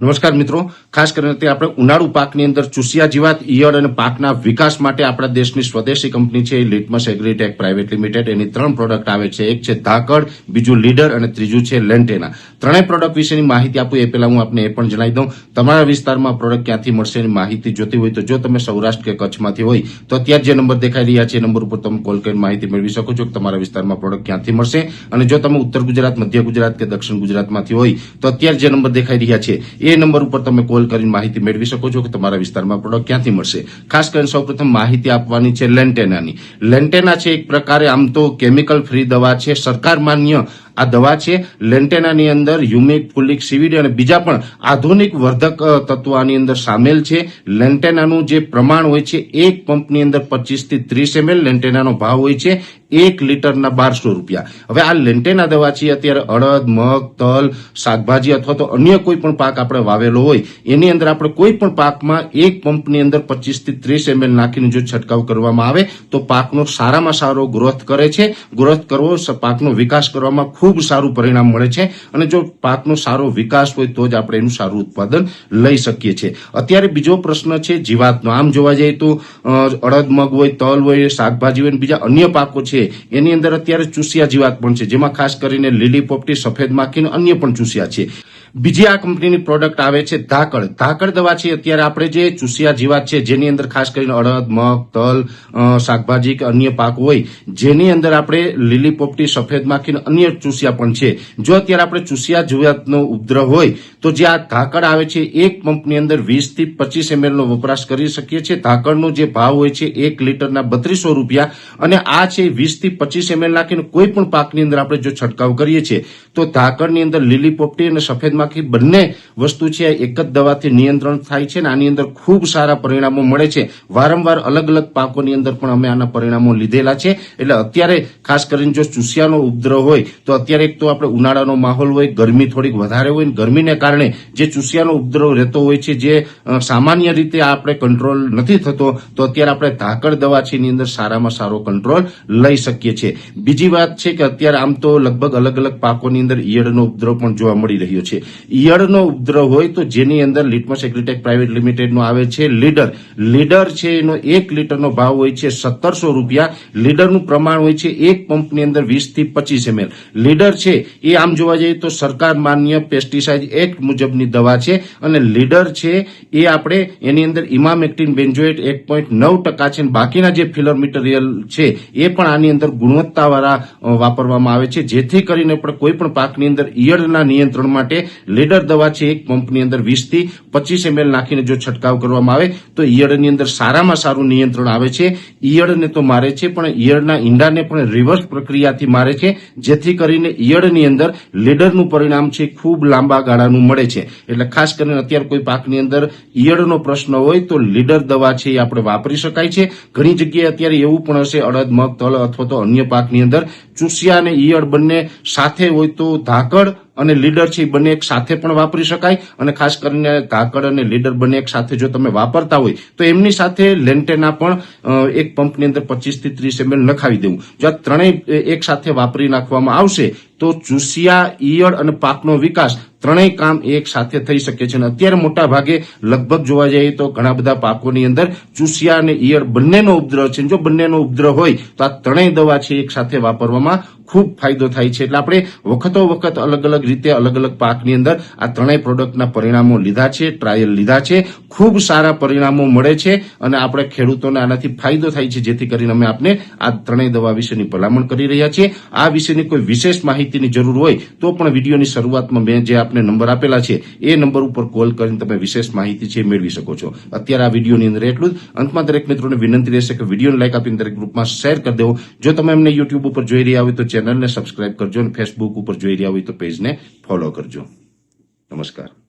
નમસ્કાર મિત્રો, ખાસ કરીને આપણે ઉનાળુ પાકની અંદર ચૂસિયા જીવાત, ઈયળ અને પાકના વિકાસ માટે આપણા દેશની સ્વદેશી કંપની છે લિટમસ એગ્રીટેક પ્રાઇવેટ લિમિટેડ, એની 3 પ્રોડક્ટ આવે છે. એક છે ધાકડ, બીજું લીડર અને ત્રીજું છે લેન્ટેના. ત્રણેય પ્રોડક્ટ વિશેની માહિતી આપું એ પહેલા હું આપને એ પણ જણાવી દઉં, તમારા વિસ્તારમાં પ્રોડક્ટ ક્યાંથી મળશે એની માહિતી જોતી હોય તો જો તમે સૌરાષ્ટ્ર કે કચ્છમાંથી હોય તો અત્યારે જે નંબર દેખાઈ રહ્યા છે એ નંબર ઉપર તમે કોલ કરીને માહિતી મેળવી શકો છો કે તમારા વિસ્તારમાં પ્રોડક્ટ ક્યાંથી મળશે. અને જો તમે ઉત્તર ગુજરાત, મધ્ય ગુજરાત કે દક્ષિણ ગુજરાતમાંથી હોય તો અત્યારે જે નંબર દેખાઈ રહ્યા છે એ નંબર ઉપર તમે કોલ કરીને માહિતી મેળવી શકો છો કે તમારા વિસ્તારમાં પ્રોડક્ટ ક્યાંથી મળશે. ખાસ કરીને સૌપ્રથમ માહિતી આપવાની છે લેન્ટેનાની. લેન્ટેના છે એક પ્રકારે આમ તો કેમિકલ ફ્રી દવા છે, સરકાર માન્ય આ દવા છે. લેન્ટેનાની અંદર હ્યુમિક, ફુલિક, સીવીડી અને બીજા પણ આધુનિક વર્ધક તત્વો આની અંદર સામેલ છે. લેન્ટેનાનું જે પ્રમાણ હોય છે એક પંપની અંદર 25 થી 30 ml લેન્ટેનાનો ભાવ હોય છે 1 લીટરના 1200 રૂપિયા. હવે આ લેન્ટેના દવા છે અત્યારે અડદ, મગ, તલ, શાકભાજી અથવા તો અન્ય કોઈ પણ પાક આપણે વાવેલો હોય એની અંદર આપણે કોઈ પણ પાકમાં એક પંપની અંદર 25 થી 30 ml નાખીને જો છંટકાવ કરવામાં આવે તો પાકનો સારામાં સારો ગ્રોથ કરે છે. ગ્રોથ કરવો, પાકનો વિકાસ કરવામાં ખૂબ સારું પરિણામ મળે છે અને જો પાકનો સારો વિકાસ હોય તો જ આપણે એનું સારું ઉત્પાદન લઈ શકીએ છીએ. અત્યારે બીજો પ્રશ્ન છે જીવાતનો. આમ જોવા જઈએ તો અડદ, મગ હોય, તલ હોય, શાકભાજી હોય, બીજા અન્ય પાકો છે એની અંદર અત્યારે ચૂસિયા જીવાત પણ છે, જેમાં ખાસ કરીને લીલી પોપટી, સફેદ માખી અને અન્ય પણ ચૂસિયા છે. બીજી આ કંપનીની પ્રોડક્ટ આવે છે ધાકડ. ધાકડ દવા છે અત્યારે આપણે જે ચૂસિયા જીવાત છે જેની અંદર ખાસ કરીને અડદ, મગ, તલ, શાકભાજી કે અન્ય પાક હોય જેની અંદર આપણે લીલી પોપટી, સફેદ માખી અન્ય ચૂસિયા પણ છે. જો અત્યારે આપણે ચૂસિયા જીવાતનો ઉપદ્રવ હોય તો જે આ ધાકડ આવે છે એક પંપની અંદર 20 થી 25 ml નો વપરાશ કરી શકીએ છીએ. ધાકડનો જે ભાવ હોય છે 1 લીટરના 3200 રૂપિયા અને આ છે 20 થી 25 ml નાખીને કોઈ પણ પાકની અંદર આપણે જો છંટકાવ કરીએ છીએ તો ધાકડની અંદર લીલી પોપટી અને સફેદ માખી બંને વસ્તુ છે એક જ દવાથી નિયંત્રણ થાય છે અને આની અંદર ખૂબ સારા પરિણામો મળે છે. વારંવાર અલગ અલગ પાકોની અંદર પણ અમે આના પરિણામો લીધેલા છે. એટલે અત્યારે ખાસ કરીને જો ચૂસિયાનો ઉપદ્રવ હોય તો અત્યારે એક તો આપણે ઉનાળાનો માહોલ હોય, ગરમી થોડીક વધારે હોય, ગરમીને કારણે જે ચૂસિયાનો ઉપદ્રવ રહેતો હોય છે જે સામાન્ય રીતે આપણે કંટ્રોલ નથી થતો તો અત્યારે આપણે ધાકડ દવા છે એની અંદર સારામાં સારો કંટ્રોલ લઈ શકીએ છીએ. બીજી વાત છે કે અત્યારે આમ તો લગભગ અલગ અલગ પાકોની અંદર ઈયળનો ઉપદ્રવ પણ જોવા મળી રહ્યો છે. ઈયળનો ઉપદ્રવ હોય તો જેની અંદર લિટમસ એગ્રીટેક પ્રાઇવેટ લિમિટેડનો આવે છે લીડર. લીડર છે એનો 1 લીટરનો ભાવ હોય છે 1700 રૂપિયા. લીડરનું પ્રમાણ હોય છે એક પંપની અંદર 20 થી 25 ml. લીડર છે એ આમ જોવા જઈએ તો સરકાર માન્ય પેસ્ટિસાઇડ એક્ટ મુજબની દવા છે અને લીડર છે એ આપણે એની અંદર ઇમામેક્ટિન બેન્ઝોએટ 1.9% છે. બાકીના જે ફિલર મટીરિયલ છે એ પણ આની અંદર ગુણવત્તાવાળા વાપરવામાં આવે છે જેથી કરીને પણ કોઈ પણ પાકની અંદર ઈયળના નિયંત્રણ માટે લીડર દવા છે એક પંપની અંદર 20 થી 25 ml નાખીને જો છંટકાવ કરવામાં આવે તો ઈયળની અંદર સારામાં સારું નિયંત્રણ આવે છે. ઈયળને તો મારે છે પણ ઈયળના ઈંડાને પણ રિવર્સ પ્રક્રિયાથી મારે છે જેથી કરીને ઈયળની અંદર લીડરનું પરિણામ છે ખૂબ લાંબા ગાળાનું મળે છે. એટલે ખાસ કરીને અત્યારે કોઈ પાકની અંદર ઈયળનો પ્રશ્ન હોય તો લીડર દવા છે એ આપણે વાપરી શકાય છે. ઘણી જગ્યાએ અત્યારે એવું પણ હશે અડદ, મગ, તલ અથવા તો અન્ય પાકની અંદર ચૂસિયા અને ઈયળ બંને સાથે હોય તો ધાકડ અને લીડર છે બંને એક સાથે પણ વાપરી શકાય. અને ખાસ કરીને ધાકડ અને લીડર બંને એક સાથે જો તમે વાપરતા હોય તો એમની સાથે લેન્ટેના પણ એક પંપની અંદર 25 થી 30 ml નખાવી દેવું. જો આ ત્રણેય એક સાથે વાપરી નાખવામાં આવશે તો ચૂસિયા, ઈયળ અને પાકનો વિકાસ ત્રણેય કામ એક સાથે થઈ શકે છે. અને અત્યારે મોટા ભાગે લગભગ જોવા જઈએ તો ઘણા બધા પાકોની અંદર ચૂસિયા અને ઈયળ બંનેનો ઉપદ્રવ છે. જો બંનેનો ઉપદ્રવ હોય તો આ ત્રણેય દવા છે એક સાથે વાપરવામાં ખૂબ ફાયદો થાય છે. એટલે આપણે વખતો વખત અલગ અલગ રીતે અલગ અલગ પાકની અંદર આ ત્રણેય પ્રોડક્ટના પરિણામો લીધા છે, ટ્રાયલ લીધા છે. ખૂબ સારા પરિણામો મળે છે અને આપણે ખેડૂતોને આનાથી ફાયદો થાય છે જેથી કરીને અમે આપને આ ત્રણેય દવા વિશેની ભલામણ કરી રહ્યા છીએ. આ વિશેની કોઈ વિશેષ માહિતીની જરૂર હોય તો પણ વિડીયોની શરૂઆતમાં મેં જે આપને નંબર આપેલા છે એ નંબર ઉપર કોલ કરીને તમે વિશેષ માહિતી છે મેળવી શકો છો. અત્યારે આ વિડીયોની અંદર એટલું જ. અંતમાં દરેક મિત્રોને વિનંતી રહેશે કે વિડીયોને લાઈક આપીને દરેક ગ્રુપમાં શેર કરી દેવો. જો તમે અમને યુટ્યુબ ઉપર જોઈ રહ્યા હોય તો ચેનલને સબસ્ક્રાઇબ કરજો અને ફેસબુક ઉપર જોઈ રહ્યા હોય તો પેજને ફોલો કરજો. નમસ્કાર.